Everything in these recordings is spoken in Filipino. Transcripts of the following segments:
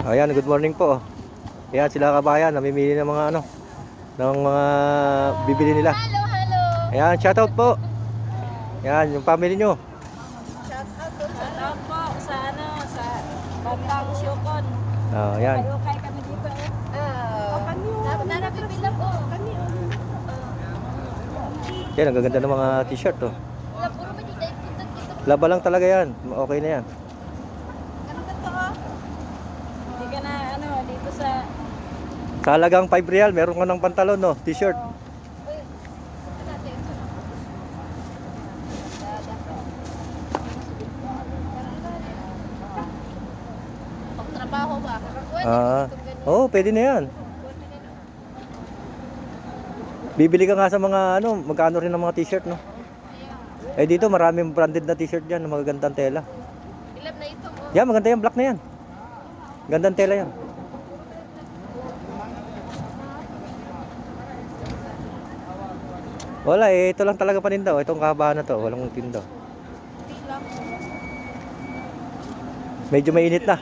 Ayan, good morning po. Ayan sila kabayan, namimili ng mga ng mga bibili nila. Hello, hello. Ayan, shoutout po. Ayan, yung family nyo. Shoutout po sa sa Bantang Syukon. Ayan. Kay kami dito. Napipila po. Kami. Yan, ang gaganda ng mga t-shirt oh. Wala, puro may dito. Laba lang talaga yan. Okay na yan. Ano ka to? Hindi ka na dito sa... Sa halagang 5 real, meron ka ng pantalon no, t-shirt. Pagtrabaho ba? Oh, pwede na yan. Bibili ka nga sa mga magkano rin ng mga t-shirt no. Eh dito maraming branded na t-shirt diyan, magagandang tela. Ilan na ito mo? Yan, maganda yan, black na yan. Gandang tela yan. Wala eh, ito lang talaga paninda. Itong kabahan na to, walang tinda. Medyo mainit na.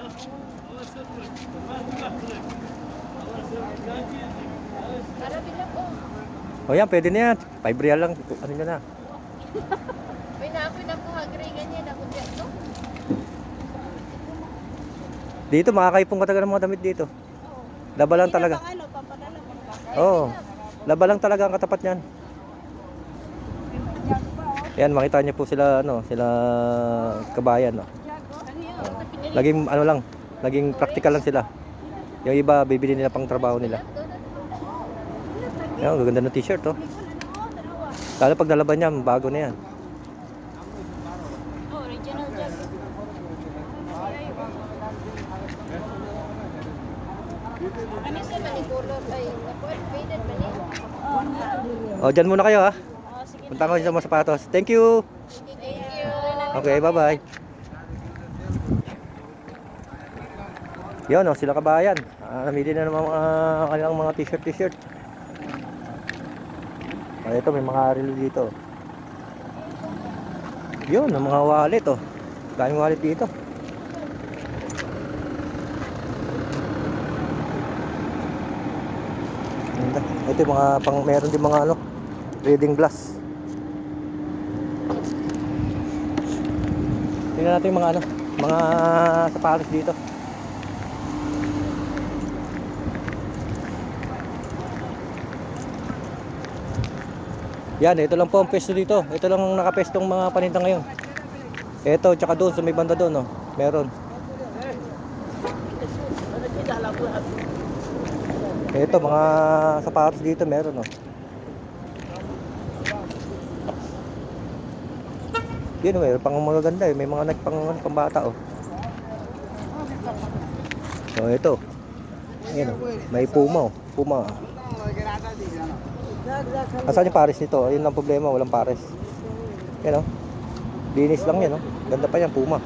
O yan, pwede na yan. 5 real lang. Ano nyo na? May naapoy na po hagre ganyan ako dito. Dito makakaipong katagal ng mga damit dito. Laba lang talaga. Oo. Laba lang talaga ang katapat niyan. Yan, makita niyo po sila sila kabayan Laging laging practical lang sila. Yung iba bibili nila pang trabaho nila. Yan, gaganda ng t-shirt oh. Lalo pag nalaban niya, bago na yan. Original jacket. Ano sa manigulot ay faded ba niya? O, dyan muna kayo ha. Sige. Punta ko sa mga sapatos. Thank you. Thank you. Okay, bye-bye. Yun sila kabayan. Namili na ng mga kanilang mga t-shirt. Ito, may mga relo dito. Yun, ang mga wallet daming wallet dito. Ito yung mga meron din mga reading glass. Tingnan natin yung mga sapatos dito. Yan, ito lang po ang pwesto dito. Ito lang ang nakapestong mga paninda ngayon. Ito, tsaka doon, sa may banda doon, meron. Ito, mga sapatos dito, meron, Yun, meron pang magaganda, May mga pambata, So, ito. Ayan, may Puma, Puma. Asan yung pares nito? Ayun lang problema, walang pares. Yan linis lang yan Ganda pa yan, Puma.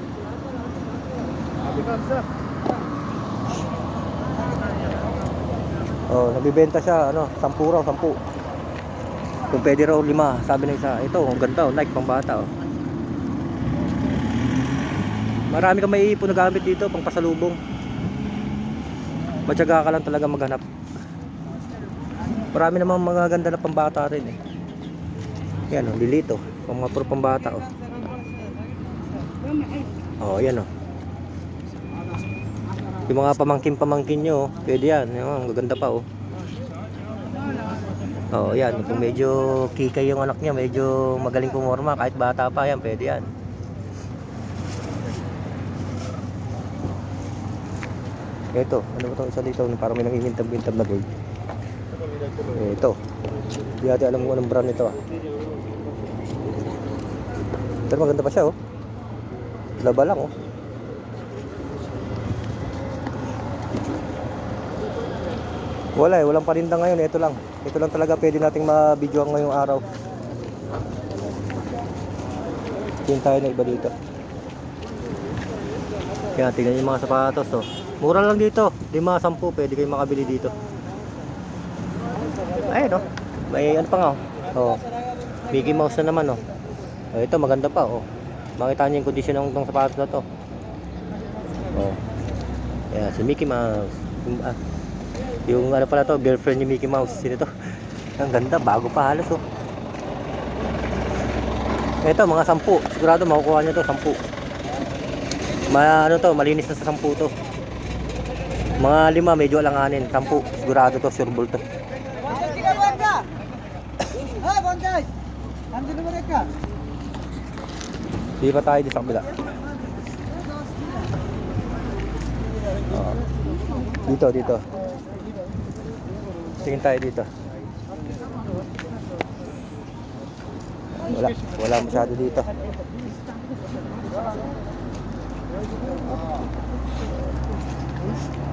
Nabibenta siya 10 raw, 10. Kung pwede raw 5, sabi ng isa. Ito, ang ganda Nike pang bata Marami kang maiipon na gamit dito pang pasalubong. Matyaga ka lang talaga maghanap. Marami namang mga ganda na pambata rin Yan lilito. Pang mga puro pambata yan Yung mga pamangkin nyo pwede yan. Ang gaganda pa yan. Kung medyo kikay yung anak niya, medyo magaling pumorma, kahit bata pa yan, pwede yan. Ito, ano ba itong isa dito? Parang may nangingintab-gintab na bird. Ito. Hindi natin alam kung anong brand ito Pero maganda pa siya Laba lang walang paninda ngayon. Ito lang talaga pwede nating ma-videoan ngayong araw. Tingin tayo na iba dito. Kaya tingnan yung mga sapatos mura lang dito, 5, 10 pwede kayong makabili dito. Ayun may pa nga Mickey Mouse na naman ito maganda pa Makita niyo yung kondisyon ng sapatos na to Ayan, si Mickey Mouse. Yung ano pala to, girlfriend ni Mickey Mouse. Sino to? Ang ganda, bago pa halos oh. Ito, mga 10. Sigurado makukuha niya to, 10. Ano to, malinis na sa 10 to. Mga 5, medyo alanganin. 10, sigurado to, sureball to. Di pa tayo dito sa kabila. Oh. Dito. Tingin tayo dito. Wala masyado dito.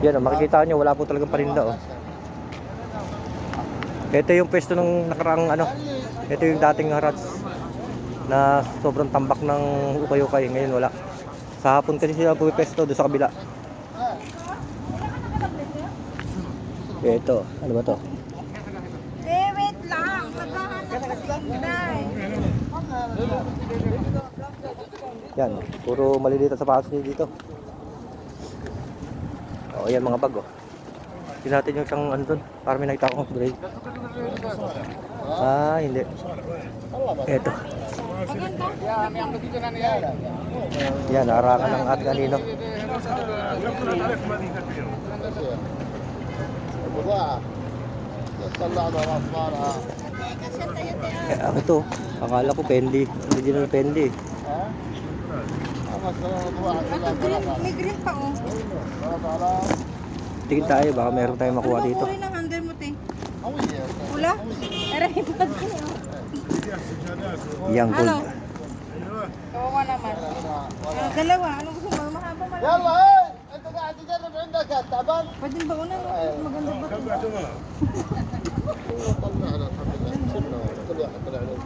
Yan, makikita nyo, wala po talagang paninda oh. Ito yung pwesto ng nakaraang ano. Ito yung dating harats na sobrang tambak ng ukay-ukay. Ngayon wala. Sa hapon kasi sila pumipesto doon sa kabila. Ito, ano ba to? Wait lang. Maghahanap kasi Inday. Yan, puro maliliit sa pasos niyo dito. O, yan mga bag, oh. Tingnan natin yung isang ano dun. Para may nakita akong braid. Hindi. Eto. Yan, nakarangan ng at kanino. Ito, akala ko pendi. Original pendi. May green pa oh. Tingin tayo, baka meron tayong makuha dito. Ano ng handle mo, te? Pula? Aray, pag Yang gold. Ano? Kawawa naman. Dalawa. Anong gusto mo? Mahaba man. يلا هاي انت قاعد تجرب عندك تعبان Pwede ba una? Maganda ba ito? طلعنا الحمد لله كل واحد طلع له